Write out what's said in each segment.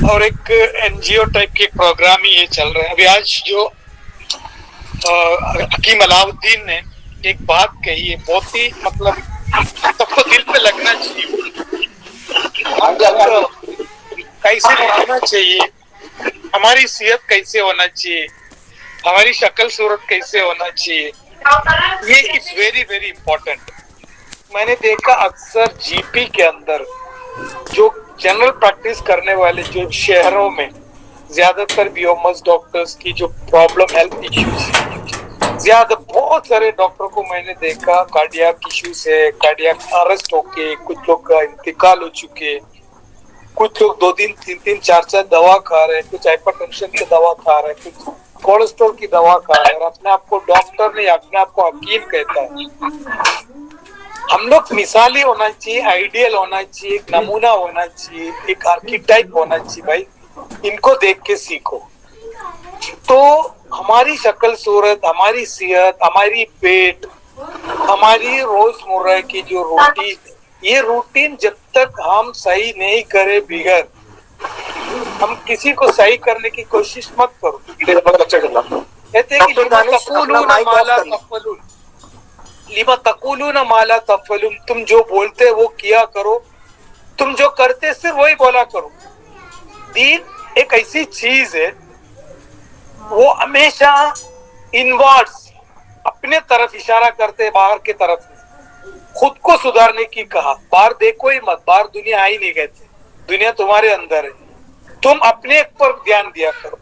और एक NGO type की प्रोग्राम ही ये चल रहा है। अभी आज जो हकीम अलाउद्दीन ने एक बात कही है, बहुत ही मतलब सबको दिल पे लगना चाहिए। कैसे रहना चाहिए, हमारी सेहत कैसे होना चाहिए, हमारी शक्ल सूरत कैसे होना चाहिए, ये इज वेरी वेरी इम्पोर्टेंट। मैंने देखा अक्सर जीपी के अंदर जो जनरल प्रैक्टिस करने वाले जो शहरों में ज्यादातर बियोमस डॉक्टर्स की जो प्रॉब्लम हेल्थ इश्यूज ज्यादा, बहुत सारे डॉक्टर को मैंने देखा कार्डियक इश्यूज है, कार्डियक अरेस्ट होके कुछ लोग का इंतकाल हो चुके, कुछ लोग 2 दिन 3 4 दवा खा रहे हैं, कुछ हाइपरटेंशन की दवा खा रहे हैं, कुछ कोलेस्ट्रॉल की दवा खा रहे हैं, और अपने आप को डॉक्टर नहीं अपने आप को हकीम कहता है। हम लोग मिसाली होना चाहिए, आइडियल होना चाहिए, एक नमूना होना चाहिए, एक आर्किटाइप होना चाहिए। भाई इनको देख के सीखो तो हमारी शक्ल सूरत, हमारी सेहत, हमारी पेट, हमारी रोजमर्रा की जो रूटीन, ये रूटीन जब तक हम सही नहीं करे बिगड़, हम किसी को सही करने की कोशिश मत करो। कहते हैं कि लिमा तकुलूना माला तफलून, तुम जो बोलते वो किया करो, तुम जो करते सिर्फ वही बोला करो। दीन एक ऐसी चीज है, वो हमेशा इनवर्ड्स अपने तरफ इशारा करते, बाहर की तरफ नहीं। खुद को सुधारने की कहा, बाहर देखो ही मत, बाहर दुनिया आई नहीं कहते, दुनिया तुम्हारे अंदर है, तुम अपने पर ध्यान दिया करो।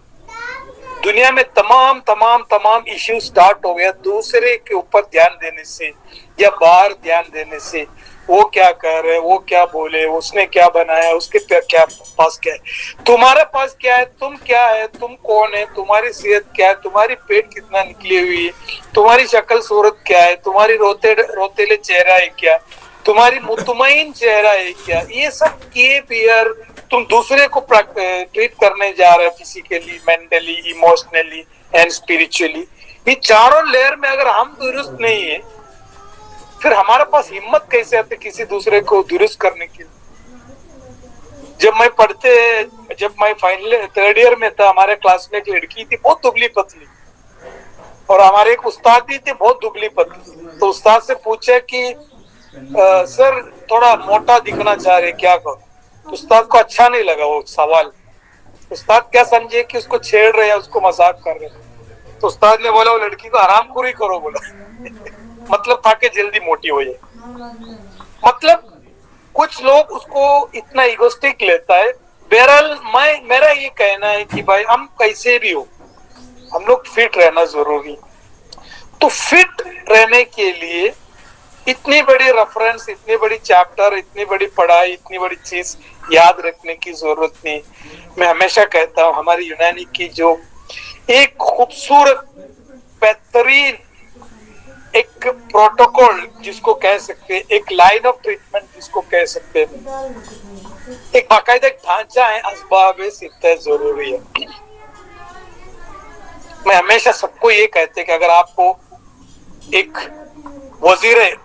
दुनिया में तमाम इश्यू स्टार्ट हो गया दूसरे के ऊपर ध्यान देने से या बाहर ध्यान देने से। वो क्या कर रहे, वो क्या बोले, उसने क्या बनाया, उसके क्या पास क्या है, तुम्हारे पास क्या है, तुम क्या है, तुम कौन है, तुम्हारी सेहत क्या है, तुम्हारी पेट कितना निकली हुई है, तुम्हारी शक्ल सूरत क्या है, तुम्हारी रोतेले चेहरा है क्या, तुम्हारी मुतमईन चेहरा है क्या, ये सब किए बियर तुम दूसरे को ट्रीट करने जा रहे हो, physically, mentally, emotionally and spiritually. ये चारों लेयर में अगर हम दुरुस्त नहीं है, फिर हमारे पास हिम्मत कैसे आती किसी दूसरे को दुरुस्त करने की। जब मैं फाइनल 3rd ईयर में था, हमारे क्लास में एक लड़की थी बहुत दुबली पतली, और हमारे एक उस्ताद भी थे बहुत दुबली पतली। तो उस्ताद से पूछा कि सर थोड़ा मोटा दिखना चाह रहे, क्या करो? उस्ताद को अच्छा नहीं लगा वो सवाल। उस्ताद क्या समझे कि उसको छेड़ रहे हैं, उसको मजाक कर रहे हैं। तो उस्ताद ने बोला वो लड़की को हरामखोरी करो बोला मतलब था कि जल्दी मोटी हो जाए। मतलब कुछ लोग उसको इतना इगोस्टिक लेता है। बहरहाल मेरा ये कहना है कि भाई हम कैसे भी हो, हम लोग फिट रहना जरूरी। तो फिट रहने के लिए इतनी बड़ी रेफरेंस, इतनी बड़ी चैप्टर, इतनी बड़ी पढ़ाई, इतनी बड़ी चीज याद रखने की जरूरत नहीं। मैं हमेशा कहता हूँ हमारी यूनानी की जो एक खूबसूरत बेहतरीन एक प्रोटोकॉल जिसको कह सकते हैं, एक लाइन ऑफ ट्रीटमेंट जिसको कह सकते हैं, एक बाकायदा ढांचा है, असबाब सित्ता जरूरी है। मैं हमेशा सबको ये कहते हैं कि अगर आपको एक वजीर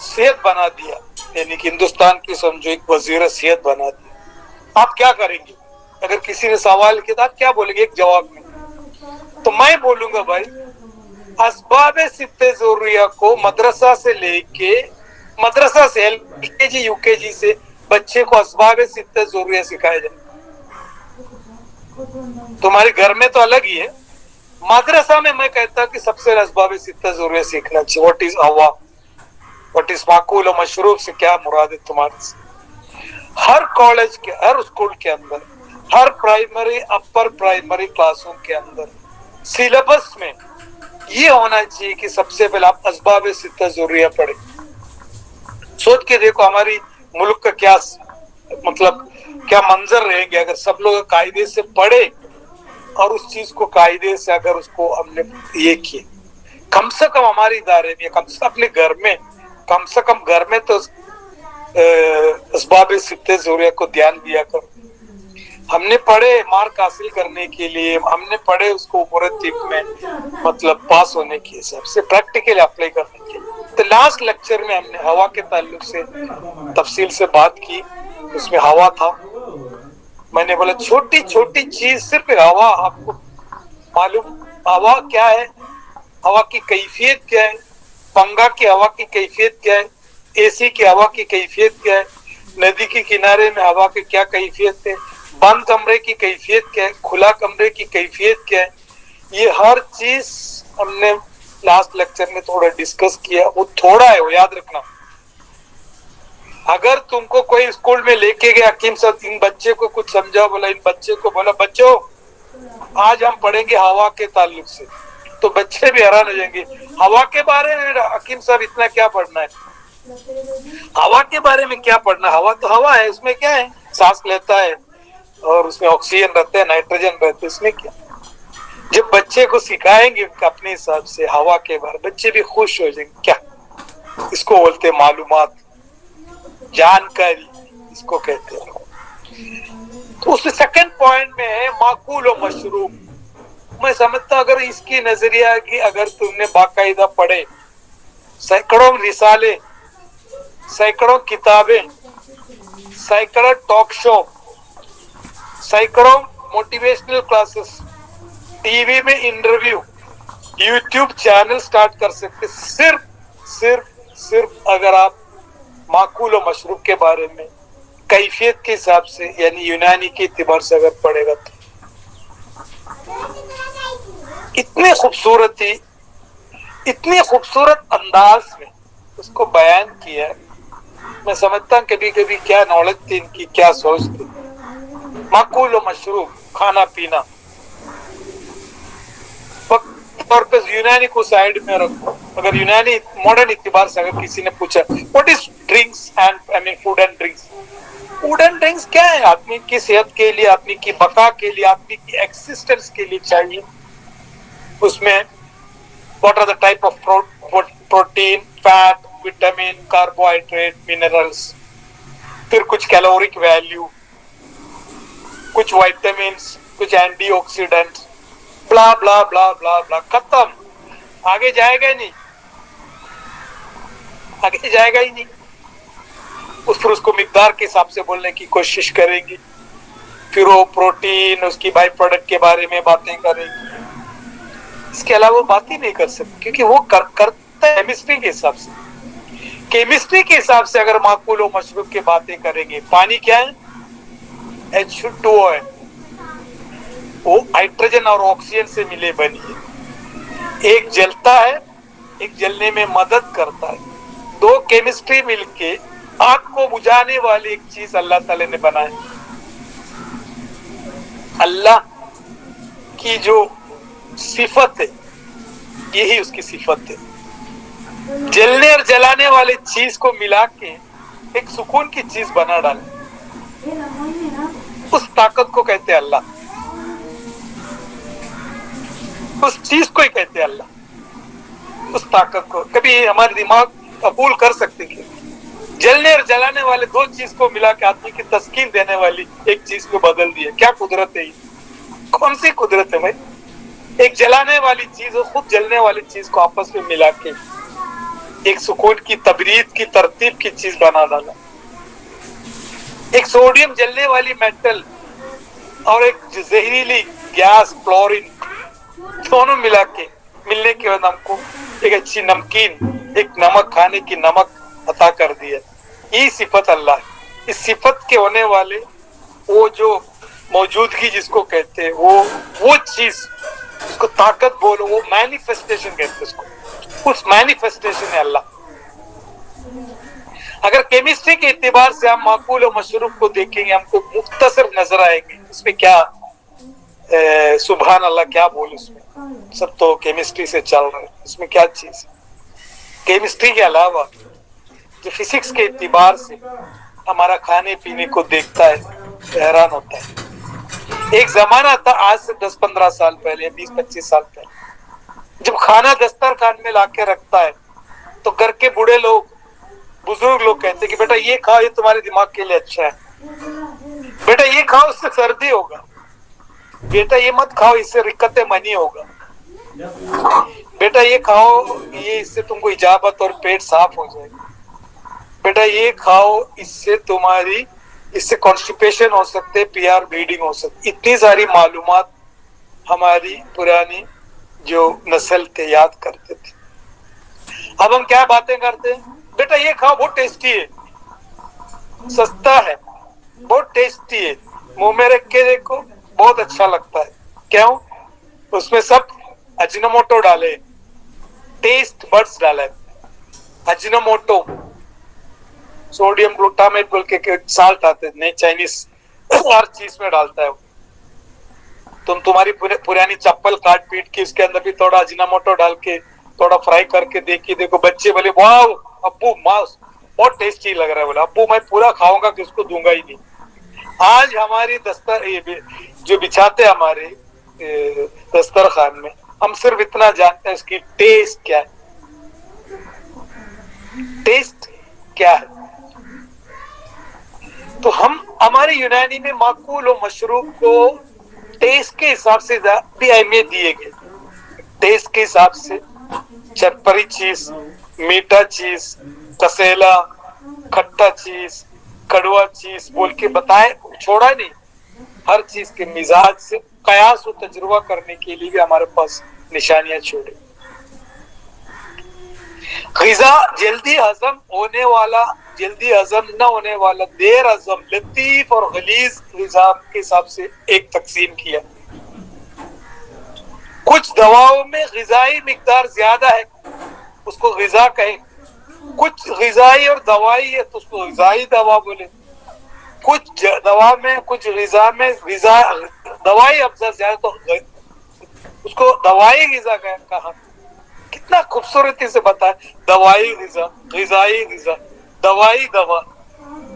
सेहत बना दिया, यानी कि हिंदुस्तान की समझो एक वजीर सेहत बना दिया, आप क्या करेंगे? अगर किसी ने सवाल किया आप क्या बोलेंगे एक जवाब में? तो मैं बोलूंगा भाई असबाब सित्ते ज़रूरिया को मदरसा से लेके, मदरसा से एलकेजी यूकेजी से बच्चे को असबाब सित्ते ज़रूरिया सिखाया जाए। तुम्हारे घर में तो अलग ही है, मदरसा में मैं कहता कि सबसे असबाब सित्ते ज़रूरिया सीखना चाहिए। व्हाट इज हवा, व्हाट इज माकूल और मशरूब से क्या मुराद है तुम्हारे से। हर कॉलेज के, हर स्कूल के अंदर, हर प्राइमरी अपर प्राइमरी क्लासों के अंदर सिलेबस में ये होना चाहिए कि सबसे पहले आप असबाब सित्ता ज़रूरिया पढ़े। सोच के देखो हमारी मुल्क का क्या मतलब क्या मंजर रहेंगे अगर सब लोग कायदे से पढ़े और उस चीज को कायदे से अगर उसको हमने ये किए। कम से कम हमारे इदारे में, कम से कम अपने घर में, कम से कम घर में तो असबाब सित्ते ज़रूरिया को ध्यान दिया करो। हमने पढ़े मार्क हासिल करने के लिए, हमने पढ़े उसको मुरत्तिब में मतलब पास होने के हिसाब से, प्रैक्टिकल अप्लाई करने के लिए। तो लास्ट लेक्चर में हमने हवा के ताल्लुक से तफसील से बात की, उसमें हवा था। मैंने बोला छोटी छोटी चीज सिर्फ हवा, आपको मालूम हवा क्या है, हवा की कैफियत क्या है, पंगा की हवा की कैफियत क्या है, एसी की हवा की कैफियत क्या है, नदी के किनारे में हवा की क्या कैफियत है, बंद कमरे की कैफियत क्या है, खुला कमरे की कैफियत क्या है, ये हर चीज हमने लास्ट लेक्चर में थोड़ा डिस्कस किया। वो थोड़ा है, वो याद रखना। अगर तुमको कोई स्कूल में लेके गया हकीम साहब, इन बच्चे को कुछ समझाओ, बोला इन बच्चे को, बोला बच्चों आज हम पढ़ेंगे हवा के ताल्लुक से, तो बच्चे भी हैरान हो जाएंगे। हवा के बारे में हकीम साहब इतना क्या पढ़ना है, हवा के बारे में क्या पढ़ना, हवा तो हवा है, उसमें क्या है, सांस लेता है और उसमें ऑक्सीजन रहता है, नाइट्रोजन रहता है, इसमें क्या। जब बच्चे को सिखाएंगे अपने हिसाब से हवा के बारे, बच्चे भी खुश हो जाएंगे। क्या इसको बोलते मालूमात, जानकारी इसको कहते हैं। तो उस सेकंड पॉइंट में है माकूल और मशरूब। मैं समझता हूं अगर इसकी नजरिया की अगर तुमने बाकायदा पढ़े, सैकड़ों रिसाले, सैकड़ों किताबें, सैकड़ों टॉक शो, सैकड़ों मोटिवेशनल क्लासेस, टीवी में इंटरव्यू, यूट्यूब चैनल स्टार्ट कर सकते सिर्फ अगर आप माकूल और मशरूब के बारे में कैफियत के हिसाब से यानी यूनानी के एतबार से अगर पढ़ेगा तो इतने खूबसूरती, इतने खूबसूरत अंदाज में उसको बयान किया। मैं समझता हूँ कभी कभी क्या नॉलेज थी इनकी, क्या सोच थी। माकूल और मशरूब, खाना पीना, तौर पे यूनानी को साइड में रखो। अगर यूनानी मॉडर्न इतिबार से अगर किसी ने पूछा what is drinks and I mean food and drinks, food and drinks क्या है, आदमी की सेहत के लिए, आदमी की बका के लिए, आदमी की एक्सिस्टेंस के लिए चाहिए। उसमें what are the type of protein, fat, vitamin, carbohydrate, minerals, फिर कुछ कैलोरिक वैल्यू, कुछ विटामिन्स, कुछ antioxidants, blah blah blah blah blah, खत्म। आगे जाएगा ही नहीं, आगे जाएगा ही नहीं। फिर उसको मिकदार के हिसाब से बोलने की कोशिश करेंगे, फिर वो प्रोटीन, उसकी बाई प्रोडक्ट के बारे में बातें करेंगे। इसके अलावा वो बात ही नहीं कर सकते क्योंकि वो करता है केमिस्ट्री के हिसाब से। केमिस्ट्री के हिसाब से अगर माकूल और मशरूब की बातें करेंगे, पानी क्या है, H2O है, वो हाइड्रोजन और ऑक्सीजन से मिले बनी है। एक जलता है, एक जलने में मदद करता है। दो केमिस्ट्री मिलके आग को बुझाने वाली एक चीज अल्लाह ताला ने बनाई। अल्लाह की जो सिफत है यही उसकी सिफत है, जलने और जलाने वाले चीज को मिला के एक सुकून की चीज बना डाले, उस ताकत को कहते हैं अल्लाह, उस चीज को ही कहते हैं अल्लाह। उस ताकत को कभी हमारे दिमाग कबूल कर सकते कि जलने और जलाने वाले दो चीज को मिला के आदमी की तस्कीन देने वाली एक चीज को बदल दिया। क्या कुदरत है ये, कौन सी कुदरत है भाई। एक जलाने वाली चीज और खुद जलने वाली चीज को आपस में मिला के एक सुकून की, तबरीद की, तरतीब की चीज बना डाला। एक सोडियम जलने वाली मेटल और एक जहरीली गैस क्लोरीन, दोनों मिला के मिलने के बाद हमको एक अच्छी नमकीन, एक नमक खाने की नमक अता कर दिया। यही सिफत अल्लाह है। इस सिफत के होने वाले वो जो मौजूदगी जिसको कहते हैं, वो चीज, उसको ताकत बोलो, वो मैनिफेस्टेशन कहते हैं उसको, उस मैनिफेस्टेशन है अल्लाह। अगर केमिस्ट्री के एतबार से हम माकूल और मशरूब को देखेंगे, हमको मुख्तसर नजर आएंगे। इसमें क्या सुभान अल्लाह क्या बोले, उसमें सब तो केमिस्ट्री से चल रहा है, इसमें क्या चीज। केमिस्ट्री के अलावा जो फिजिक्स के एतबार से हमारा खाने पीने को देखता है, हैरान होता है। एक जमाना था आज से 10-15 साल पहले, 20-25 साल पहले, जब खाना दस्तरखान में लाके रखता है तो घर के बूढ़े लोग, बुजुर्ग लोग कहते कि बेटा ये खाओ, ये तुम्हारे दिमाग के लिए अच्छा है, बेटा ये खाओ इससे सर्दी होगा, बेटा ये मत खाओ इससे रिक्कत मनी होगा, बेटा ये खाओ ये इससे तुमको इजाबत और पेट साफ हो जाएगा, बेटा ये खाओ इससे तुम्हारी इससे कॉन्स्टिपेशन हो सकते, पीआर ब्लीडिंग हो सकती, इतनी सारी मालूमात हमारी पुरानी जो नस्ल थे याद करते थे। अब हम क्या बातें करते हैं, बेटा ये खाओ बहुत टेस्टी है, सस्ता है, बहुत टेस्टी है, मुंह में रख के देखो बहुत अच्छा लगता है। क्यों? उसमें सब अजिनोमोटो डाले, टेस्ट बड्स डाला है, अजिनोमोटो, सोडियम ग्लूटामेट बोल के साल्ट आते नहीं, चाइनीज हर चीज में डालता है वो। तुम तुम्हारी पुरानी चप्पल काट पीट के उसके अंदर भी थोड़ा अजिनोमोटो डाल के थोड़ा फ्राई करके देखो, बच्चे बोले वाह अब्बू माउस बहुत टेस्टी लग रहा है, बोला अब्बू मैं पूरा खाऊंगा, किसको दूंगा ही नहीं। आज हमारी जो बिछाते हमारे दस्तरखान में, हम सिर्फ इतना जानते हैं इसकी टेस्ट क्या है, टेस्ट क्या है। तो हम हमारे यूनानी में माकूल और मशरूब को टेस्ट के हिसाब से भी अहमियत दिए गए, टेस्ट के हिसाब से चटपटी चीज, मीठा चीज, कसेला, खट्टा चीज, कड़वा चीज बोल के बताए, छोड़ा नहीं। हर चीज के मिजाज से कयास और तजुर्बा करने के लिए भी हमारे पास निशानियां छोड़े। ग़िज़ा जल्दी हजम होने वाला, जल्दी हजम न होने वाला, देर हजम, लतीफ और गलीज ग़िज़ा के हिसाब से एक तकसीम किया। कुछ दवाओं में ग़िज़ाई मिकदार ज्यादा है, उसको ग़िज़ा कहे, कुछ ग़िज़ाई और दवाई है तो उसको ग़िज़ाई दवा बोले, कुछ दवा में कुछ ग़िज़ा में ग़िज़ा दवाई अफजा ज्यादा तो उसको दवाई ग़िज़ा कहा। कितना खूबसूरती से बताया, दवाई ग़िज़ा, ग़िज़ाई ग़िज़ा, दवाई दवा।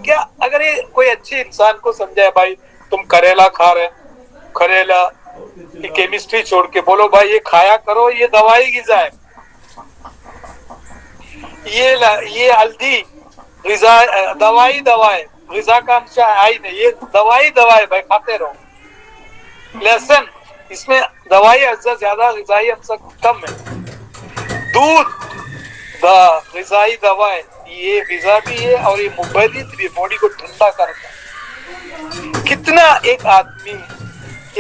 क्या अगर ये कोई अच्छे इंसान को समझाए, भाई तुम करेला खा रहे, करेला की केमिस्ट्री छोड़ के बोलो भाई ये खाया करो, ये दवाई ग़िज़ा है, ये हल्दी ग़िज़ा दवाई दवा है, ग़िज़ा का अंश है नहीं, ये दवाई दवा है भाई खाते रहो। लहसुन इसमें दवाई अज्जा ज्यादा, ग़िज़ाई अंश कम है। दूध ग़िज़ाई दवा है, ये ग़िज़ा भी है और ये मुबर्रिद भी, बॉडी को ठंडा करता है। कितना एक आदमी,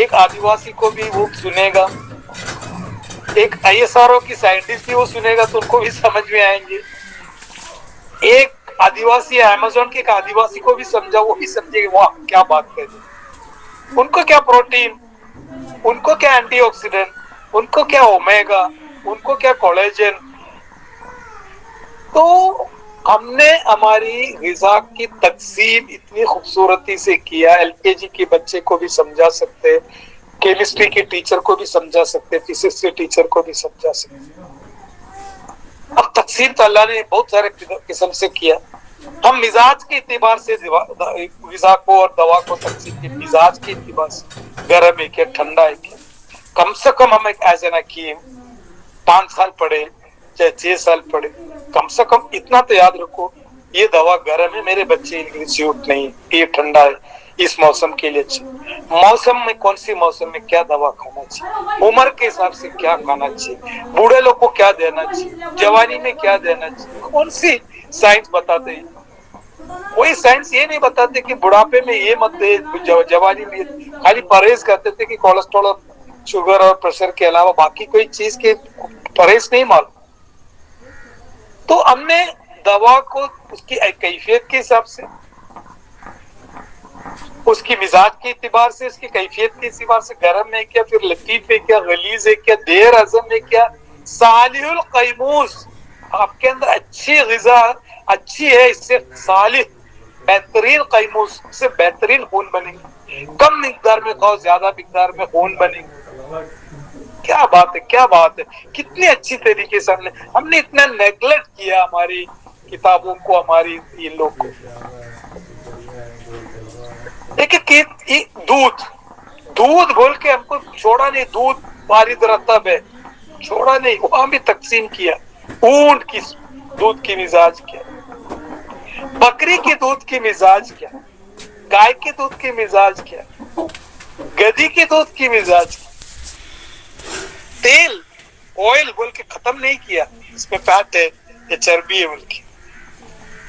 एक आदिवासी को भी वो सुनेगा, एक ISRO की साइंटिस्ट भी वो सुनेगा तो उनको भी समझ में आएंगे। एक आदिवासी अमेज़न के एक आदिवासी को भी समझा, वो भी समझेगा वाह क्या बात कर रहे, उनको क्या प्रोटीन, उनको क्या एंटीऑक्सीडेंट, उनको क्या ओमेगा, उनको क्या कोलेजन। तो हमने हमारी ग़िज़ा की तकसीम इतनी खूबसूरती से किया, LKG के बच्चे को भी समझा सकते, केमिस्ट्री के टीचर को भी समझा सकते, फिजिक्स के टीचर को भी समझा सकते। अब तकसीम तो अल्लाह ने बहुत सारे किस्म से किया, हम मिजाज के इतिबार से ग़िज़ा को और दवा को तकसीम की, मिजाज के इतिबार से गर्म है क्या, ठंडा है क्या। कम से कम हम एक एज एन हकीम 5 साल पढ़े चाहे 6 साल पढ़े, कम से कम इतना तो याद रखो ये दवा गर्म है, मेरे बच्चे के लिए सूट नहीं, ये ठंडा है, इस मौसम के लिए अच्छी, मौसम में कौन सी मौसम में क्या दवा खाना चाहिए, उम्र के हिसाब से क्या खाना चाहिए, बूढ़े लोग को क्या देना चाहिए, जवानी में क्या देना चाहिए, कौन सी साइंस बताते हैं। कोई साइंस ये नहीं बताते कि बुढ़ापे में ये मत दे, जवानी में, खाली परहेज करते थे कि कोलेस्ट्रॉल, शुगर और प्रेशर के अलावा बाकी कोई चीज के परहेज नहीं मालूम। तो हमने दवा को उसकी कैफियत के हिसाब से, उसकी मिजाज के इतिबार से, उसकी कैफियत के इतिबार से, गर्म है क्या, फिर लतीफ है क्या, गलीज है क्या, देर हजम है क्या, सालिहुल कैमूस, आपके अंदर अच्छी ग़िज़ा अच्छी है, इससे सालिह बेहतरीन कैमूस से बेहतरीन खून बनेगी, कम मिकदार में खाओ ज्यादा मिकदार में खून बनेगी। क्या बात है, क्या बात है, कितनी अच्छी तरीके से हमने इतना नेगलेक्ट किया हमारी किताबों को, हमारी इन लोग को। देखिए दूध बोल के हमको छोड़ा नहीं, दूध वारिद रतब है, छोड़ा नहीं, वहां भी तकसीम किया। ऊंट की दूध की मिजाज क्या, बकरी के दूध की मिजाज क्या, गाय के दूध की मिजाज क्या, गधी के दूध की मिजाज क्या। तेल ऑयल बोल के खत्म नहीं किया, इसमें फैट है या चर्बी है बोल के।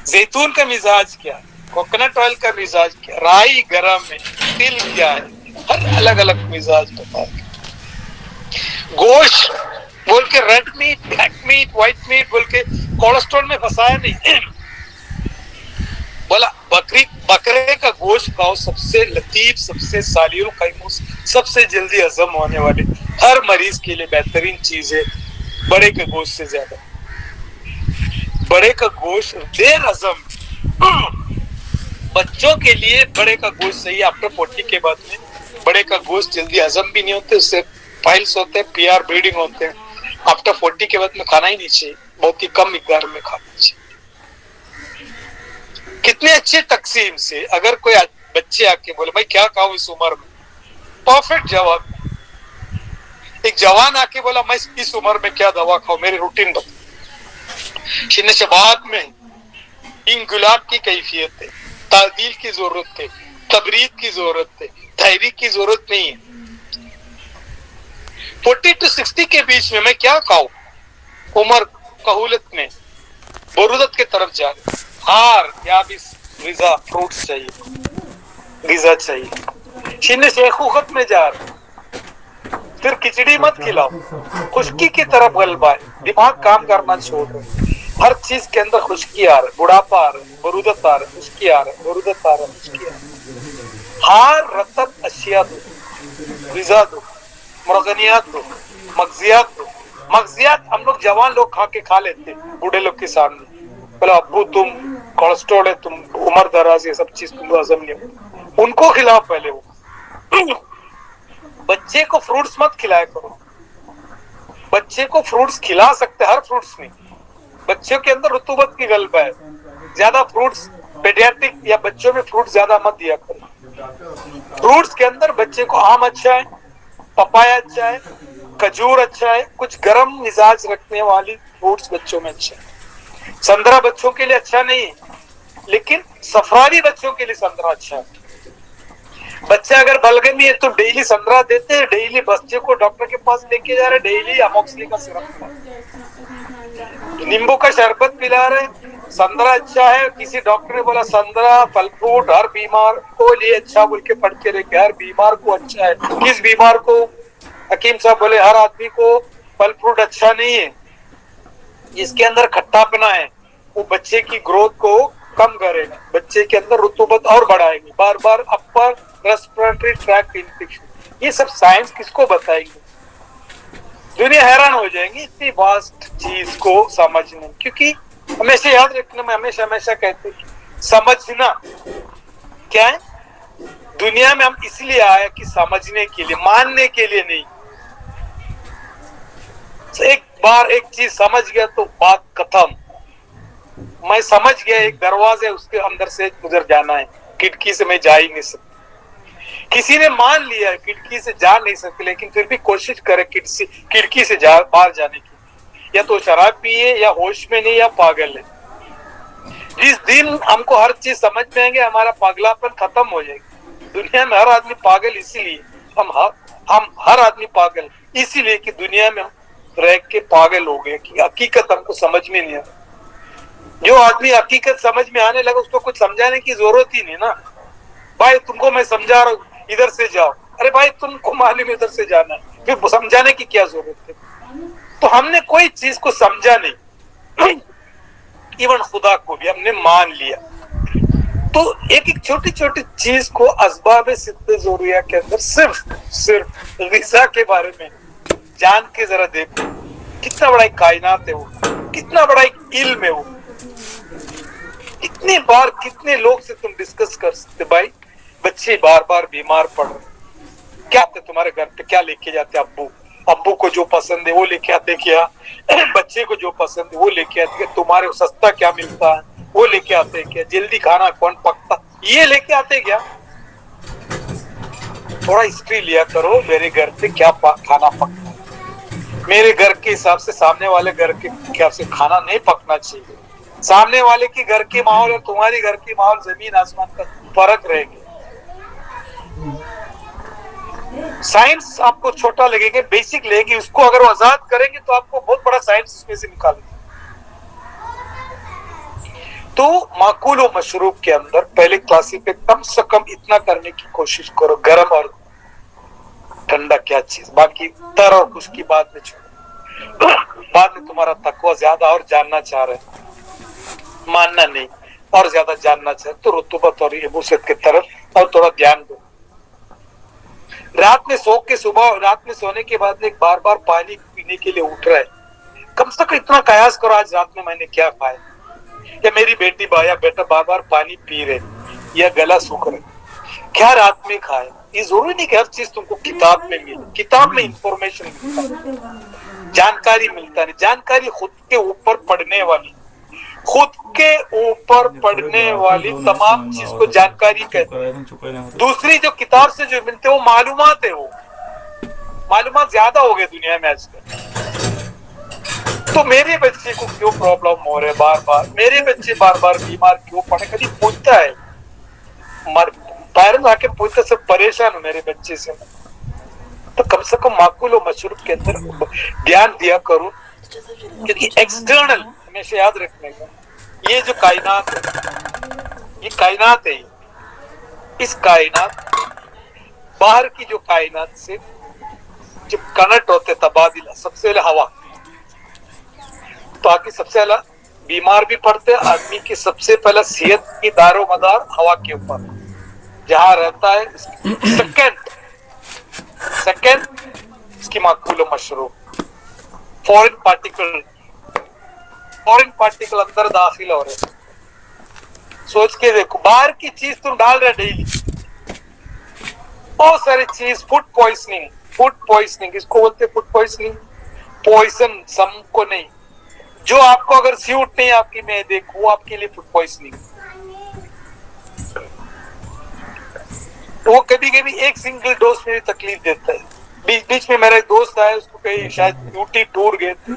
जैतून का मिजाज क्या, कोकोनट ऑयल का मिजाज क्या, राई गरम है, तिल क्या है, हर अलग अलग मिजाज बता के। गोश्त बोल के red meat, black meat, white meat बोल के कोलेस्ट्रॉल में फंसाया नहीं। बोला बकरे का गोश्त खाओ, सबसे लतीफ, सबसे सालियुल कैमूस, सबसे जल्दी हजम होने वाले, हर मरीज के लिए बेहतरीन चीज है बड़े के गोश्त से ज्यादा। बड़े का गोश्त देर हजम, बच्चों के लिए बड़े का गोश्त सही है। आफ्टर 40 के बाद में बड़े का गोश्त जल्दी हजम भी नहीं होते, उससे फाइल्स होते हैं, पीआर ब्लीडिंग होते हैं। आफ्टर 40 के बाद में खाना ही नहीं चाहिए, बहुत ही कम मिकदार में खाना चाहिए। कितने अच्छे तकसीम से अगर कोई बच्चे आके बोले भाई क्या खाऊं इस उम्र में, परफेक्ट जवाब। एक जवान आके बोला मैं इस उम्र में क्या दवा खाऊं, मेरी रूटीन बता। शबाब में इंकुलाब की कैफियत है, तादील की जरूरत है, तबरीद की जरूरत है, तहरीक की जरूरत नहीं है। 40 to 60 के बीच में मैं क्या खाऊं, उम्र कहूलत में बरूदत के तरफ जा रहे, हार या भी गिजा, फ्रूट्स चाहिए, गिजा चाहिए। शिन्ने शेखुखत में जा रहे, फिर खिचड़ी मत खिलाओ, खुश्की की तरफ गलबा है, दिमाग काम करना छोड़ रहे, हर चीज के अंदर खुश्की आ रहा है, बुढ़ापा आ रहा है, बरूदत आ रहा है, खुश्की आ रहा है, बरूदत आ रहा है, खुश्की आ रहा है। हार रतब अशिया दो, गिजा दो, मुर्गनियात दो, मगजियात दो। मगजियात हम लोग जवान लोग खा लेते बूढ़े लोग के सामने, बोला अब्बू तुम कोलेस्ट्रॉल है, तुम उम्र दराज, ये सब चीज तुम हजम नहीं हो, उनको खिलाओ पहले। वो बच्चे को फ्रूट्स मत खिलाया करो, बच्चे को फ्रूट्स खिला सकते, हर फ्रूट्स नहीं, बच्चों के अंदर रुतूबत की गलबा है, ज्यादा फ्रूट्स पेडियाट्रिक या बच्चों में फ्रूट ज्यादा मत दिया करो। फ्रूट्स के अंदर बच्चे को आम अच्छा है, पपाया अच्छा है, खजूर अच्छा है, कुछ गर्म मिजाज रखने वाली फ्रूट्स बच्चों में अच्छा है। संतरा बच्चों के लिए अच्छा नहीं है, लेकिन सफरारी बच्चों के लिए संतरा अच्छा है। बच्चा अगर बलगमी है तो डेली संतरा देते हैं, डेली बच्चे को डॉक्टर के पास लेके जा रहे, डेली अमोक्सिलिन का सिरप, नींबू का शरबत पिला रहे। संतरा अच्छा है, किसी डॉक्टर ने बोला संतरा फल फ्रूट हर बीमार को लिए अच्छा बोल के पढ़ के रखे, हर बीमार को अच्छा है। किस बीमार को? हकीम साहब बोले हर आदमी को फल फ्रूट अच्छा नहीं है, जिसके अंदर खट्टापना है वो बच्चे की ग्रोथ को कम करेगा, बच्चे के अंदर रुतूबत और बढ़ाएगी, बार बार अपर रेस्पिरेटरी ट्रैक्ट इन्फेक्शन। ये सब साइंस किसको बताएगी? दुनिया हैरान हो जाएंगी इतनी वास्ट चीज को समझने। क्योंकि हमेशा याद रखना, मैं हमेशा कहते हैं समझना क्या है, दुनिया में हम इसलिए आए कि समझने के लिए, मानने के लिए नहीं। एक बार एक चीज समझ गया तो बात खत्म। मैं समझ गया एक दरवाजे उसके अंदर से गुजर जाना है, खिड़की से मैं जा ही नहीं सकता। किसी ने मान लिया खिड़की से जा नहीं सकते, लेकिन फिर भी कोशिश करे खिड़की से बाहर जाने की, या तो शराब पिए, या होश में नहीं, या पागल है। जिस दिन हमको हर चीज समझ में आएंगे हमारा पागलापन खत्म हो जाएगा। दुनिया में हर आदमी पागल इसीलिए, हम हर आदमी पागल इसीलिए कि दुनिया में रह के पागल हो गए कि हकीकत हमको समझ में नहीं आता। जो आदमी हकीकत समझ में आने लगा उसको कुछ समझाने की जरूरत ही नहीं ना। भाई तुमको मैं समझा रहा हूँ, इधर से जाओ, अरे भाई तुमको मालूम इधर से जाना है, फिर समझाने की क्या जरूरत है? तो हमने कोई चीज को समझा नहीं, इवन खुदा को भी हमने मान लिया। तो एक एक छोटी छोटी चीज को असबाब सिद्ध ज़रूरिया के अंदर सिर्फ गिज़ा के बारे में जान के जरा देखो, कितना बड़ा एक कायनात है वो, कितना बड़ा एक इल्म है वो। इतनी बार कितने लोग से तुम डिस्कस कर सकते, भाई बच्चे बार बार बीमार पड़ रहे, क्या आते तुम्हारे घर पे, क्या लेके जाते अब्बू को जो पसंद है वो लेके आते क्या, बच्चे को जो पसंद है वो लेके आते क्या, तुम्हारे सस्ता क्या मिलता है वो लेके आते क्या, जल्दी खाना कौन पकता ये लेके आते क्या? थोड़ा हिस्ट्री लिया करो, मेरे घर पे क्या खाना पकता है, मेरे घर के हिसाब से सामने वाले घर के हिसाब से खाना नहीं पकना चाहिए। सामने वाले की घर के माहौल और तुम्हारी घर की माहौल जमीन आसमान का फर्क रहेगा। साइंस आपको छोटा लगेगा, बेसिक लगेगी, उसको अगर आजाद करेंगे तो आपको बहुत बड़ा साइंस उसमें से निकालेंगे। تو माकूल व मशरूब के अंदर पहले क्लासिक पे कम से कम इतना करने की कोशिश करो, गर्म और ठंडा क्या चीज, बाकी तर और उसकी बात में छोड़ो। बाद में तुम्हारा तकवा ज्यादा और जानना चाह रहे, मानना नहीं, और ज्यादा जानना चाहे तो रुतूबत और यबूसत की तरफ और थोड़ा ध्यान दो। रात में सोने के बाद एक बार बार पानी पीने के लिए उठ रहा है, कम से कम इतना कयास करो आज रात में मैंने क्या खाया, या मेरी बेटी या बेटा बार बार पानी पी रहे या गला सूख रहे, क्या रात में खाए। ये जरूरी नहीं कि हर चीज तुमको किताब में मिले, किताब में इंफॉर्मेशन मिलता है, जानकारी मिलता है, जानकारी खुद के ऊपर पढ़ने वाली, खुद के ऊपर पढ़ने वाली तमाम चीज को जानकारी कहते हैं। दूसरी जो किताब से जो मिलते हैं वो मालूमात है, वो मालूमात ज्यादा हो गए दुनिया में आजकल। तो मेरे बच्चे को क्यों प्रॉब्लम हो रहे बार बार, मेरे बच्चे बार बार बीमार क्यों पड़े, कभी पूछता है पेरेंट्स आके पूछते, सब परेशान हो मेरे बच्चे से। तो कम से कम माकूल और मशरूब के अंदर ध्यान दिया करो, क्योंकि एक्सटर्नल हमेशा याद रखने का, ये जो कायनात है, ये कायनात है, इस कायनात बाहर की जो कायनात से जब कनेक्ट होते तबादला, सबसे पहले हवा, तो आगे सबसे पहला बीमार भी पड़ते, आदमी की सबसे पहला सेहत की दारो मदार हवा के ऊपर जहां रहता है। सेकंड इसकी माकूल मशरूब, फॉरेन पार्टिकल अंदर दाखिल हो रहे, सोच के देखो, बाहर की चीज तुम डाल रहे डेली, बहुत सारी चीज, फूड पॉइजनिंग इसको बोलते, फूड पॉइजनिंग, पॉइजन सम को नहीं, जो आपको अगर सूट नहीं आपकी मैदे को, वो आपके लिए फूड पॉइजनिंग। वो कभी कभी एक सिंगल डोज में भी तकलीफ देता है। बीच में मेरा एक दोस्त आया, उसको कहीं शायद यूटी टूर गए थे,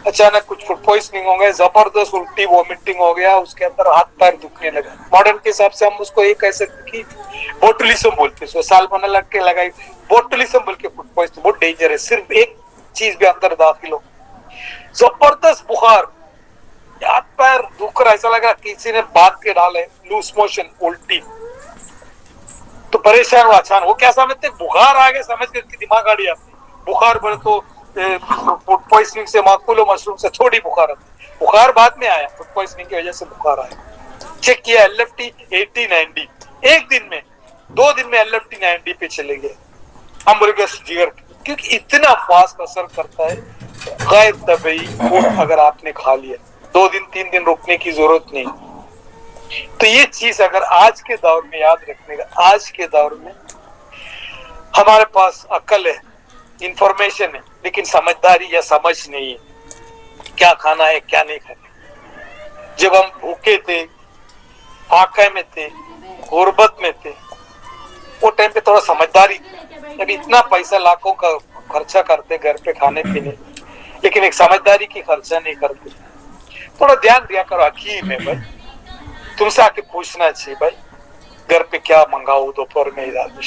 अचानक कुछ फूड पॉइजनिंग हो गया, जबरदस्त उल्टी वॉमिटिंग हो गया, उसके अंदर हाथ पैर दुखने लगा। मॉडर्न के हिसाब से हम उसको ये कह सकते कि बोटुलिज्म बोलते हैं, साल्मोनेला के लगाई बोटुलिज्म बोल के, फूड पॉइजनिंग बहुत डेंजर है, सिर्फ एक चीज भी अंदर दाखिल हो, जबरदस्त बुखार, हाथ पैर दुख रहा, ऐसा लगा किसी ने बांध के डाले, लूज मोशन, उल्टी, तो परेशान हुआ। अचानक वो क्या समझते, बुखार आ गए समझ के दिमाग गाड़ी आती, बुखार बोले तो फूड पॉइजनिंग से, माकूल मशरूम से थोड़ी बुखार आती, बुखार बाद में आया, फूड पॉइजनिंग की वजह से बुखार आया। चेक किया LFT 80-90, एक दिन में 2 दिन में LFT 90 पे चले गए। हम बोले जिगर, क्योंकि इतना फास्ट असर करता है गैर तबई फूड अगर आपने खा लिया, 2 दिन 3 दिन रुकने की जरूरत नहीं। तो ये चीज अगर आज के दौर में याद रखने का, आज के दौर में हमारे पास अकल है, इंफॉर्मेशन है, लेकिन समझदारी या समझ नहीं है क्या खाना है क्या नहीं खाना। जब हम भूखे थे, फाके में थे, गुर्बत में थे, वो टाइम पे थोड़ा समझदारी, जब इतना पैसा लाखों का खर्चा करते घर पे खाने पीने, लेकिन एक समझदारी की खर्चा नहीं करते। थोड़ा ध्यान दिया करो। हकीम है भाई, तुमसे आके पूछना चाहिए भाई घर पे क्या मंगाओ दोपहर में रात में।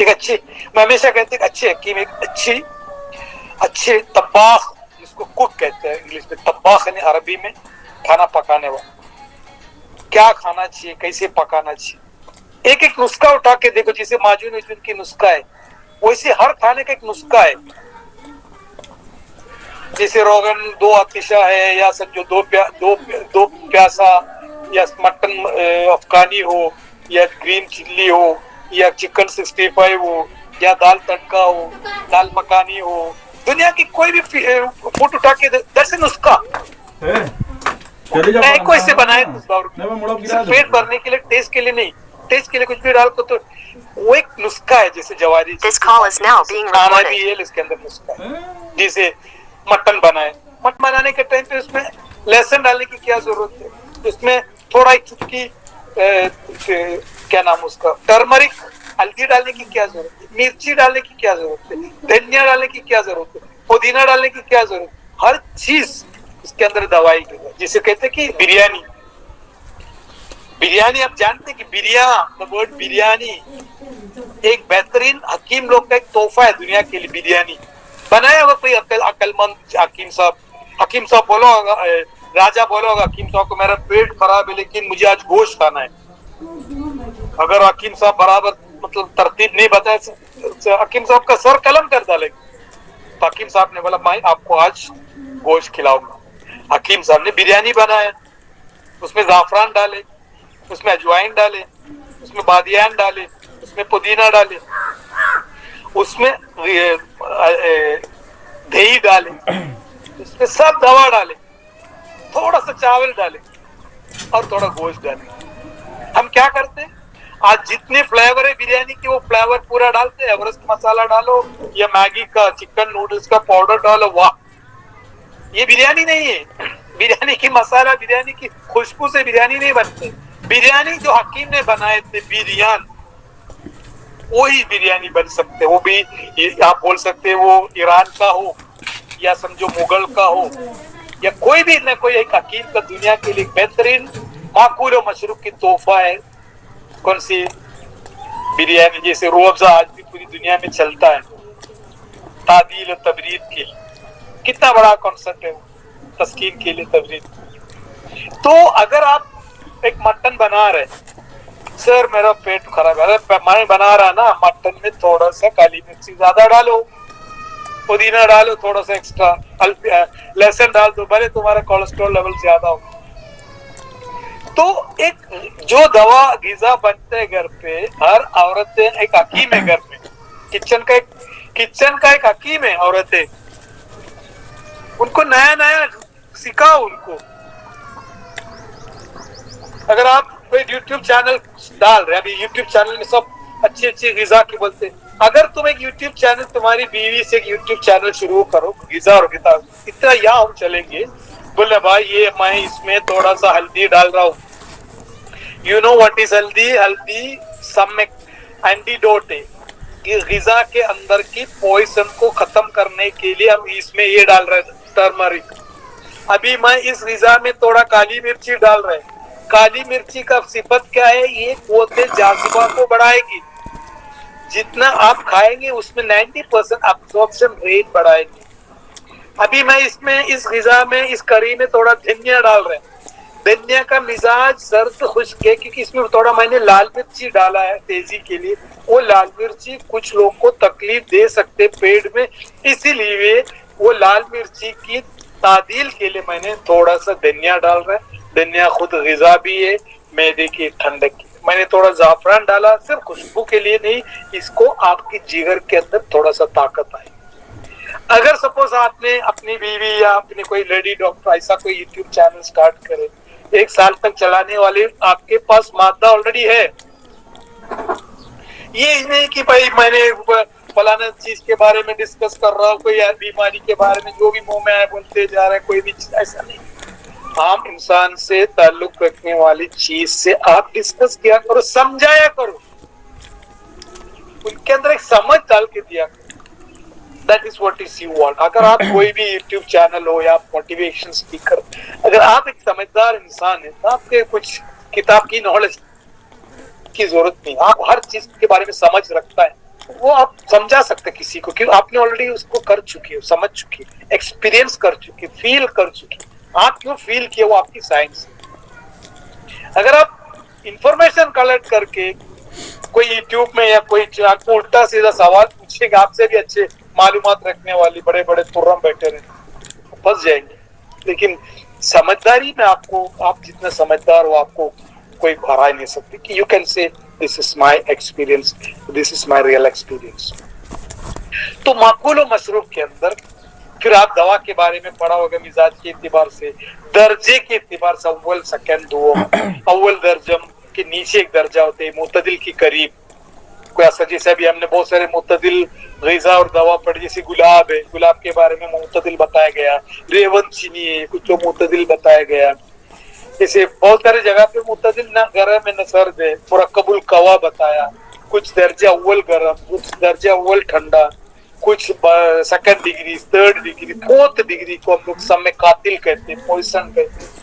एक अच्छे, मैं हमेशा कहते हैं अच्छे हकीम, एक अच्छे तब्बाख, जिसको कुक कहते हैं इंग्लिश में, तब्बाख यानी अरबी में खाना पकाने वाला, क्या खाना चाहिए, कैसे पकाना चाहिए, एक एक नुस्खा उठा के देखो। जैसे माजून की नुस्खा है, वैसे हर खाने का एक नुस्खा है। जैसे रोगन 2 आतिशा है, या समझो 2 प्यासा, या मटन अफगानी हो, या ग्रीन चिल्ली हो, या चिकन 65 हो, या दाल तड़का हो, दाल मखानी हो, दुनिया की कोई भी फूड उठा के दरअसल नुस्खा को ऐसे बनाए पेट भरने के लिए, टेस्ट के लिए नहीं, टेस्ट के लिए कुछ भी डाल को, तो वो एक नुस्खा है। जैसे जवारी खाना भी है, इसके अंदर नुस्खा है। जैसे मटन बनाए, मटन बनाने के टाइम पे उसमें लहसुन डालने की क्या जरूरत है, उसमें थोड़ा एक चुटकी क्या नाम उसका, टर्मरिक, हल्दी डालने की क्या जरूरत है, मिर्ची डालने की क्या जरूरत है, धनिया डालने की क्या जरूरत है, पुदीना डालने की क्या जरूरत है, हर चीज इसके अंदर दवाई की है। जिसे कहते हैं कि बिरयानी आप जानते हैं कि द वर्ड बिरयानी एक बेहतरीन हकीम लोग का एक तोहफा है दुनिया के लिए। बिरयानी बनाया होगा कोई अक्लमंद हकीम साहब बोलो राजा बोला होगा हकीम साहब को, मेरा पेट खराब है लेकिन मुझे आज गोश्त खाना है. अगर हकीम साहब बराबर मतलब तरतीब नहीं बताए, हकीम साहब का सर कलम कर डालेंगे. तो हकीम साहब ने बोला मैं आपको आज गोश्त खिलाऊंगा. हकीम साहब ने बिरयानी बनाया, उसमें जाफरान डाले, उसमें अजवाइन डाले, उसमें बादियान डाले, उसमें पुदीना डाले, उसमें दही डाले, उसमें सब दवा डाले, थोड़ा सा चावल डाले और थोड़ा गोश्त डाले. हम क्या करते हैं, आज जितने फ्लेवर है बिरयानी के वो फ्लेवर पूरा डालते हैं. एवरेस्ट मसाला डालो या मैगी का चिकन नूडल्स का पाउडर डालो, वाह ये बिरयानी नहीं है. बिरयानी की मसाला, बिरयानी की खुशबू से बिरयानी नहीं बनते. बिरयानी जो हकीम ने बनाए थे बिरयान, वही बिरयानी बन सकते. वो भी आप बोल सकते हैं वो ईरान का हो या समझो मुगल का हो या कोई भी न कोई एक हकीम का दुनिया के लिए बेहतरीन माकूल और मशरूब की तोहफा है कौन सी बिरयानी. जैसे रूह अफ़ज़ा आज भी पूरी दुनिया में चलता है तादील और तबरीद के लिए. कितना बड़ा कॉन्सेप्ट है वो, तस्कीन के लिए तबरीद. तो अगर आप एक मटन बना रहे, सर मेरा पेट खराब है, मैं बना रहा ना, मटन में थोड़ा सा काली मिर्ची ज्यादा डालो, पुदीना डालो, थोड़ा सा एक्स्ट्रा लहसुन डाल दो, भले तुम्हारा कोलेस्ट्रॉल लेवल ज्यादा हो. तो एक जो दवा ग़िज़ा बनते हैं घर पे, हर औरतें एक हकीम है घर में. किचन का एक हकीम है औरतें. उनको नया नया सिखाओ उनको. अगर आप कोई यूट्यूब चैनल डाल रहे, अभी यूट्यूब चैनल में सब अच्छी अच्छी ग़िज़ा की बोलते हैं. अगर तुम एक यूट्यूब चैनल, तुम्हारी बीवी से एक यूट्यूब चैनल शुरू करो ग़िज़ा और ग़िज़ा, इतना यहाँ हम चलेंगे, बोले भाई ये मैं इसमें थोड़ा सा हल्दी डाल रहा हूँ. यू नो व्हाट इज हल्दी? हल्दी सम एंटीडोट है. ये ग़िज़ा के अंदर की पॉइजन को खत्म करने के लिए हम इसमें ये डाल रहे हैं, टर्मरिक. अभी मैं इस ग़िज़ा में थोड़ा काली मिर्ची डाल रहे हैं. काली मिर्ची का सिफत क्या है? ये क़ुव्वत जाज़िबा को बढ़ाएगी. जितना आप खाएंगे उसमें 90% अब्सॉर्प्शन रेट बढ़ाएगी. अभी मैं इसमें इस ग़िज़ा में इस करी में थोड़ा धनिया डाल रहे हैं. धनिया का मिजाज सर्द खुश्क है क्योंकि इसमें थोड़ा मैंने लाल मिर्ची डाला है तेजी के लिए. वो लाल मिर्ची कुछ लोग को तकलीफ दे सकते पेट में, इसीलिए वो लाल मिर्ची की तादील के लिए मैंने थोड़ा सा धनिया डाल रहा है. धनिया खुद ग़िज़ा भी है, मैदे की ठंडक की. मैंने थोड़ा जाफरान डाला सिर्फ खुशबू के लिए नहीं, इसको आपकी जिगर के अंदर थोड़ा सा ताकत आए. अगर सपोज आपने अपनी बीवी या अपनी कोई लेडी डॉक्टर ऐसा कोई यूट्यूब चैनल स्टार्ट करे, 1 साल तक चलाने वाले आपके पास मादा ऑलरेडी है. ये नहीं कि भाई मैंने फलाना चीज के बारे में डिस्कस कर रहा हूँ, कोई बीमारी के बारे में जो भी मुंह में आए बोलते जा रहे हैं, कोई भी ऐसा नहीं. आम इंसान से ताल्लुक रखने वाली चीज से आप डिस्कस किया करो, समझाया करो, उनके अंदर एक समझ डाल के दिया करो. That is what is you want. अगर आप कोई भी YouTube चैनल हो या मोटिवेशन स्पीकर, अगर आप एक समझदार इंसान है तो आपके कुछ किताब की नॉलेज की जरूरत नहीं. आप हर चीज के बारे में समझ रखता है, वो आप समझा सकते किसी को, क्योंकि आपने ऑलरेडी उसको कर चुकी है, समझ चुकी है, एक्सपीरियंस कर चुकी है, फील कर चुकी है. आप क्यों फील किए वो आपकी साइंस है. अगर आप इंफॉर्मेशन कलेक्ट करके कोई यूट्यूब में या कोई आपको उल्टा सीधा सवाल पूछेगा, आपसे भी अच्छे मालूमात रखने वाली बड़े बड़े तुर्रम बैठे रहे, फंस जाएंगे. लेकिन समझदारी में आपको, आप जितना समझदार हो आपको कोई हरा नहीं सकते कि you can say this is my experience, this is my real experience. तो माकूल और मशरूब के अंदर फिर आप दवा के बारे में पढ़ा होगा मिजाज के एतबार से, दर्जे के एतबार से अव्वल सेकंड दो, अव्वल दर्जम के नीचे एक दर्जा होते हैं, मुतदिल की करीब. कोई ऐसा जैसे अभी हमने बहुत सारे मुतदिल ग़िज़ा और दवा पढ़ी, जैसे गुलाब है, गुलाब के बारे में मुतदिल बताया गया. रेवन चीनी है, कुछ लोग मुतदिल बताया गया. जैसे बहुत सारे जगह पे मुतदिल ना गर्म है न सर्द है. मुरक्कबुल कवा बताया, कुछ दर्जा अव्वल गर्म, कुछ दर्जा अव्वल ठंडा, कुछ second degree, third degree, fourth degree को हम लोग सब में कातिल कहते हैं, पॉइजन कहते हैं.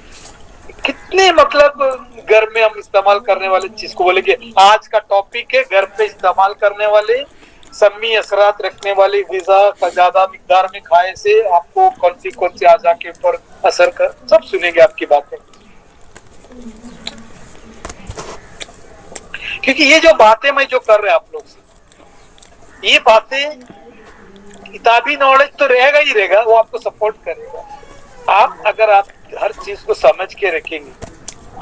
कितने मतलब घर में हम इस्तेमाल करने वाले चीज को बोलेंगे. आज का टॉपिक है घर पे इस्तेमाल करने वाले سمی اثرات رکھنے والی غذا کا زیادہ مقدار میں کھائے سے آپ کو کون سی اعضاء کے اوپر اثر کر، سب سنیں گے آپ کی باتیں. کیونکہ یہ جو باتیں میں جو کر رہے آپ لوگ سے، یہ باتیں کتابی نالج تو رہے گا ہی رہے گا، وہ آپ کو سپورٹ کرے گا. اگر آپ ہر چیز کو سمجھ کے رکھیں گے،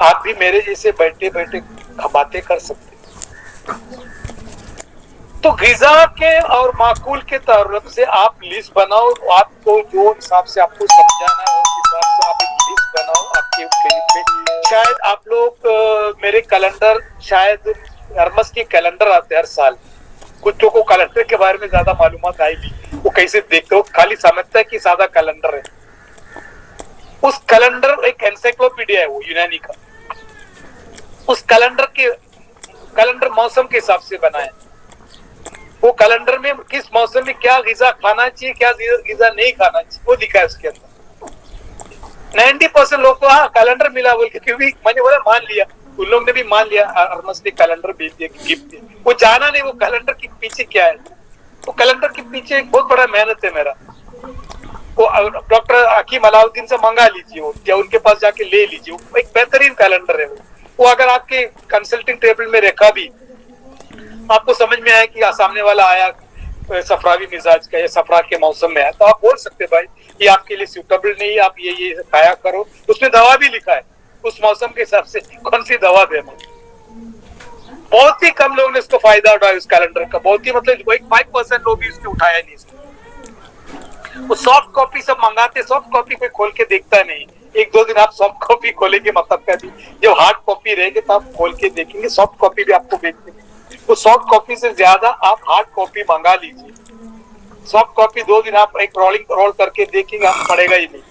آپ بھی میرے جیسے بیٹھے بیٹھے باتیں کر سکتے. تو غذا کے اور معقول کے تعلق سے آپ لسٹ بناؤ، آپ کو جو حساب سے آپ کو سمجھانا ہے اس حساب سے آپ ایک لسٹ بناؤ آپ کے کلینک میں. شاید آپ لوگ میرے کیلنڈر، شاید ارمس کے کیلنڈر آتے ہر سال، کچھ کو کیلنڈر کے بارے میں زیادہ معلومات آئی نہیں، وہ کیسے دیکھتے ہو، خالی سمجھتا ہے کہ سادہ کیلنڈر ہے. اس کیلنڈر ایک انسائکلوپیڈیا ہے وہ یونانی کا. اس کیلنڈر موسم کے حساب سے بنا ہے. وہ کیلنڈر میں کس موسم میں کیا غذا کھانا چاہیے، کیا غذا نہیں کھانا چاہیے، وہ لکھا ہے اس کے اندر. 90% لوگ کو ہاں کیلنڈر ملا بول کے، کیونکہ میں نے بولا مان لیا، ان لوگ نے بھی مان لیا، ارمس نے کیلنڈر بھیج دیا گفٹ دیا. وہ جانا نہیں وہ کیلنڈر کے پیچھے کیا ہے. وہ کیلنڈر کے پیچھے ایک بہت بڑا محنت ہے میرا. وہ ڈاکٹر حکیم علاؤدین سے منگا لیجیے یا ان کے پاس جا کے لے لیجیے. ایک بہترین کیلنڈر ہے وہ اگر آپ کے کنسلٹنگ ٹیبل میں رکھا بھی، آپ کو سمجھ میں آیا کہ سامنے والا آیا صفراوی مزاج کا یا صفرا کے موسم میں آیا، تو آپ بول سکتے بھائی یہ آپ کے لیے سیوٹیبل نہیں ہے، آپ یہ کھایا کرو. اس میں دوا بھی لکھا ہے، اس موسم کے حساب سے کون سی دوا دینا. بہت ہی کم لوگوں نے اس کو فائدہ اٹھایا اس کیلنڈر کا، بہت ہی مطلب 5% لوگ بھی اس کو اٹھایا نہیں. اس کو وہ سافٹ کاپی سب منگاتے، سافٹ کاپی کوئی کھول کے دیکھتا نہیں. 1-2 دن آپ سافٹ کاپی کھولیں گے مطلب کا بھی، جب ہارڈ کاپی رہے گی تو آپ کھول کے دیکھیں گے. سافٹ کاپی بھی آپ کو بیچتے ہیں، تو سافٹ کاپی سے زیادہ آپ ہارڈ کاپی منگا لیجیے. سافٹ کاپی 2 دن آپ ایک رول کر کے دیکھیں گے، آپ پڑھے گا ہی نہیں.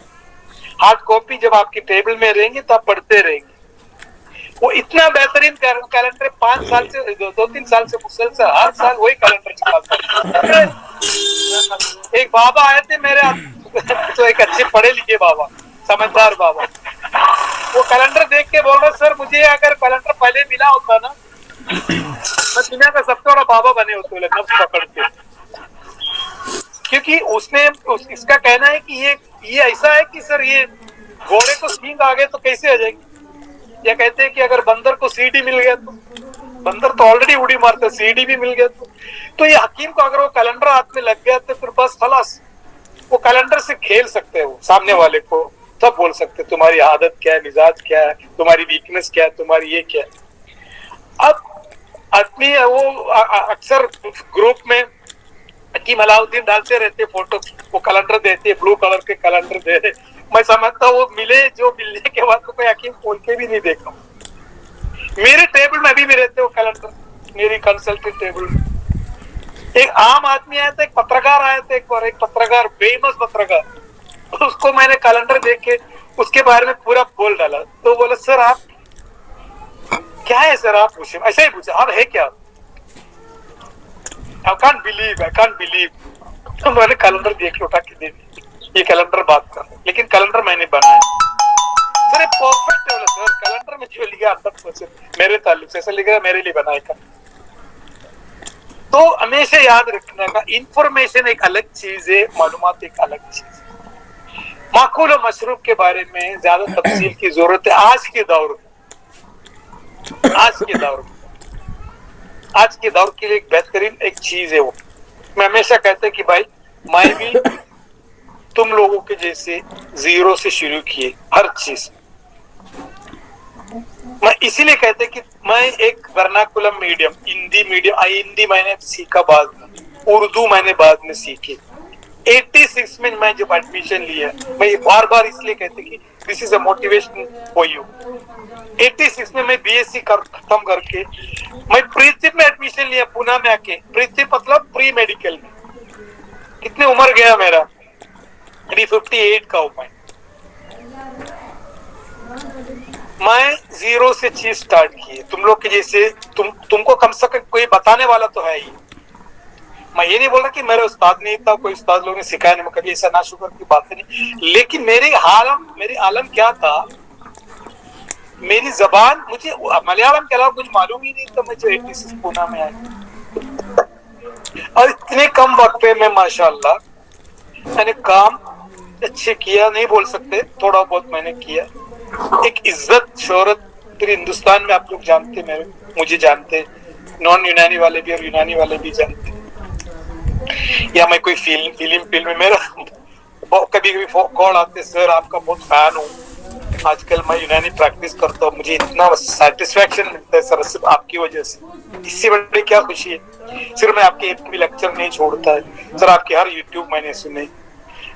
ہارڈ کاپی جب آپ کے ٹیبل میں رہیں گے تو آپ پڑھتے رہیں گے. وہ اتنا بہترین کیلنڈر 5 سال سے 2-3 سال سے مسلسل ہر سال وہی کیلنڈر چلاتا ہے. ایک بابا آئے تھے میرے تو ایک اچھے پڑھے لکھے بابا، سمجھدار بابا، وہ کیلنڈر دیکھ کے بول رہے سر مجھے اگر کیلنڈر پہلے ملا ہوتا نا میں دنیا کا سب سے بڑا بابا بنے ہوتے نفس پکڑ کے. کیونکہ اس کا کہنا ہے کہ یہ ایسا ہے کہ سر یہ گھوڑے کو سینگ آ گئے تو کیسے آ جائے گی. یا کہتے ہیں کہ اگر بندر کو سی ڈی مل گیا تو، بندر تو آلریڈی اڑی مارتا، سی ڈی بھی مل گیا تو یہ حکیم کو اگر وہ کیلنڈر ہاتھ میں لگ گیا تو پھر بس خلاص وہ کیلنڈر سے کھیل سکتے ہیں. وہ سامنے والے کو سب بول سکتے تمہاری عادت کیا ہے، مزاج کیا ہے، تمہاری ویکنس کیا ہے، تمہاری یہ کیا ہے. اب آدمی وہ اکثر گروپ میں حکیم علاؤدین ڈالتے رہتے فوٹو، وہ کیلنڈر دیتے، بلو کلر کے کیلنڈر دے رہے. میں سمجھتا ہوں وہ ملنے کے بعد کوئی حکیم کھول کے بھی نہیں دیکھا. میرے ٹیبل میں ابھی بھی رہتے وہ کیلنڈر، میری کنسلٹنگ ٹیبل میں. ایک عام آدمی آیا تھا، ایک پترکار آیا تھا، ایک پترکار، فیمس پترکار، اس کو میں نے کیلنڈر دیکھ کے اس کے بارے میں پورا بول ڈالا. تو بولا سر آپ کیا ہے، سر آپ پوچھے، ایسا ہی پوچھا آپ ہے کیا. I can't believe. تو میں نے کیلنڈر دیکھ کے اٹھا کے دے دی، یہ کیلنڈر بات کر، لیکن کیلنڈر میں نے بنایا. سر پرفیکٹ ہے سر، کیلنڈر میں جو لکھا 100% میرے تعلق سے ایسا لکھا میرے لیے بنایا کا. تو ہمیشہ یاد رکھنے کا انفارمیشن ایک الگ چیز ہے، معلومات ایک الگ چیز ہے. معقول و مشروب کے بارے میں زیادہ تفصیل کی ضرورت ہے آج کے دور کے لیے ایک بہترین ایک چیز ہے. وہ میں ہمیشہ کہتا کہ بھائی میں بھی تم لوگوں کے جیسے زیرو سے شروع کیے ہر چیز. میں اسی لیے کہتے کہ میں ایک ورناکولم میڈیم، ہندی میں نے سیکھا، بعد میں اردو میں نے بعد میں سیکھی. 86 میں میں جب ایڈمیشن لیا، میں یہ بار بار اس لیے کہتے کہ دس از اے موٹیویشن فار یو. 86 میں بی ایس سی ختم کر کے میں پریتپ میں ایڈمیشن لیا، پونا میں آ کے. پریتپ مطلب پری میڈیکل میں. کتنے عمر گیا میرا، 58 کا ہوں میں زیرو سے چیز سٹارٹ کی. تم لوگ کے جیسے تم کو کم سے کم کوئی بتانے والا تو ہے ہی. میں یہ نہیں بول رہا کہ میرے استاد نہیں تھا، کوئی استاد لوگ نے سکھایا نہیں، میں کبھی ایسا نا شکر کی بات نہیں. لیکن میری عالم کیا تھا، میری زبان، مجھے ملیالم کے علاوہ کچھ معلوم ہی نہیں تھا. مجھے 86 پونا میں آیا. और इतने कम वक्त में माशाल्लाह मैंने काम अच्छे किया, नहीं बोल सकते, थोड़ा बहुत मैंने किया। एक इज्जत शोहरत पूरे हिंदुस्तान में आप लोग जानते, मेरे मुझे जानते, नॉन यूनानी वाले भी और यूनानी वाले भी जानते। या मैं कोई फिल्म में मेरा कभी कभी कॉल आते, सर आपका बहुत फैन हूँ, आजकल मैं यूनानी प्रैक्टिस करता हूँ, मुझे इतना सेटिस्फेक्शन मिलता है सर सिर्फ आपकी वजह से। इससे बड़ी क्या खुशी है। सिर्फ मैं आपके एक भी लेक्चर नहीं छोड़ता है सर, आपके हर यूट्यूब मैंने सुने।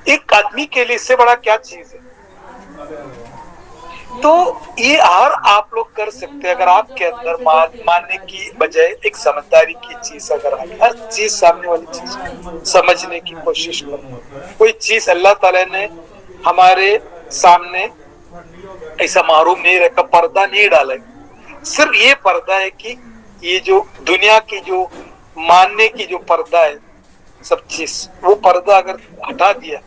एक आदमी के लिए इससे बड़ा क्या चीज है। तो ये हर आप लोग कर सकते हैं अगर आपके अंदर मानने की बजाय एक समझदारी की चीज, अगर आप हर चीज सामने वाली चीज समझने की कोशिश करो। कोई चीज अल्लाह ताला ने हमारे सामने ऐसा मारूम नहीं रखा, पर्दा नहीं डाला, सिर्फ ये पर्दा है कि ये जो दुनिया की जो मानने की जो पर्दा है सब चीज, वो पर्दा अगर हटा दिया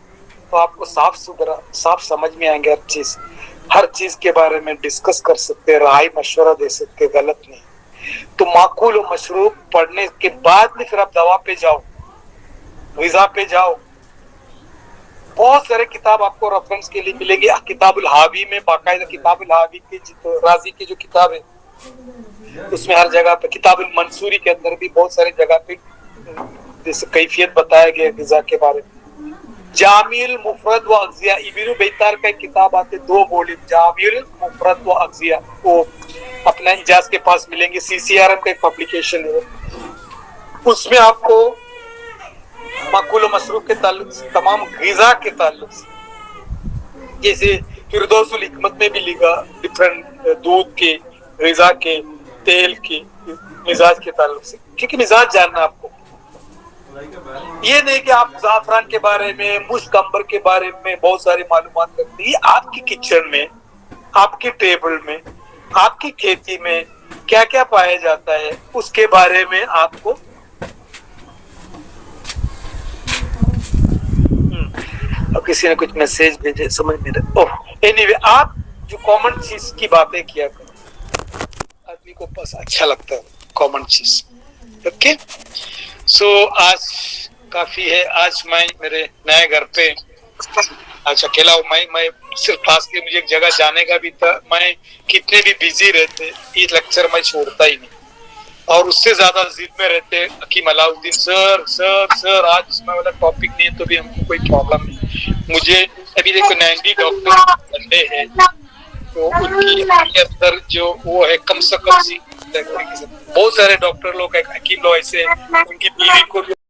तो आपको साफ सुथरा साफ समझ में आएंगे। हर चीज के बारे में डिस्कस कर सकते हैं, राय मशवरा दे सकते हैं, गलत नहीं। तो माकूल और मशरूब पढ़ने के बाद में फिर आप दवा पे जाओ, गिज़ा पे जाओ। बहुत सारे किताब आपको रेफरेंस के लिए मिलेंगे। किताबुल हावी में बाकायदा किताबुल हावी की राजी की जो किताब है उसमें हर जगह पे, किताबुल मंसूरी के अंदर भी बहुत सारी जगह पे जैसे कैफियत बताया गया गिज़ा के बारे में। जामिल मुफरद व अग़ज़िया, इब्न बैतार का एक किताब आते, 2 वॉल्यूम, जामिल मुफरद व अग़ज़िया, वो अपना इजाज के पास मिलेंगे। CCRM का एक पब्लिकेशन है, उसमें आपको माकुल व मशरूब के ताल्लुक से, तमाम ग़िज़ा के ताल्लुक से, जैसे फिरदौसुल हिकमत में भी लिखा डिफरेंट दूध के, ग़िज़ा के, तेल के, मिजाज के ताल्लुक से, क्योंकि मिजाज जानना आपको। ये नहीं कि आप ज़ाफ़रान के बारे में, मुश्क अंबर के बारे में बहुत सारी मालूमात रखते हैं। आपकी किचन में, आपकी टेबल में, आपकी खेती में क्या क्या पाया जाता है उसके बारे में आपको अब किसी ने कुछ मैसेज भेजे, समझ नहीं रहे। ओह एनीवे, आप जो कॉमन चीज की बातें किया करो, आदमी को बस अच्छा लगता है कॉमन चीज। ओके, सो आज काफी है। आज मैं मेरे नए घर पे आज अकेला हूँ। मैं सिर्फ पास के मुझे एक जगह जाने का भी था। मैं कितने भी बिजी रहते, ये लेक्चर मैं छोड़ता ही नहीं, और उससे ज्यादा जिद में रहते हकीम अलाउद्दीन, सर सर सर आज इसमें वाला टॉपिक नहीं है तो भी हमको कोई प्रॉब्लम नहीं। मुझे अभी देखो 90 डॉक्टर बंदे हैं, तो उनकी अंदर जो वो है कम से कम बहुत सारे डॉक्टर लोग, हकीम लोग ऐसे उनकी बीवी को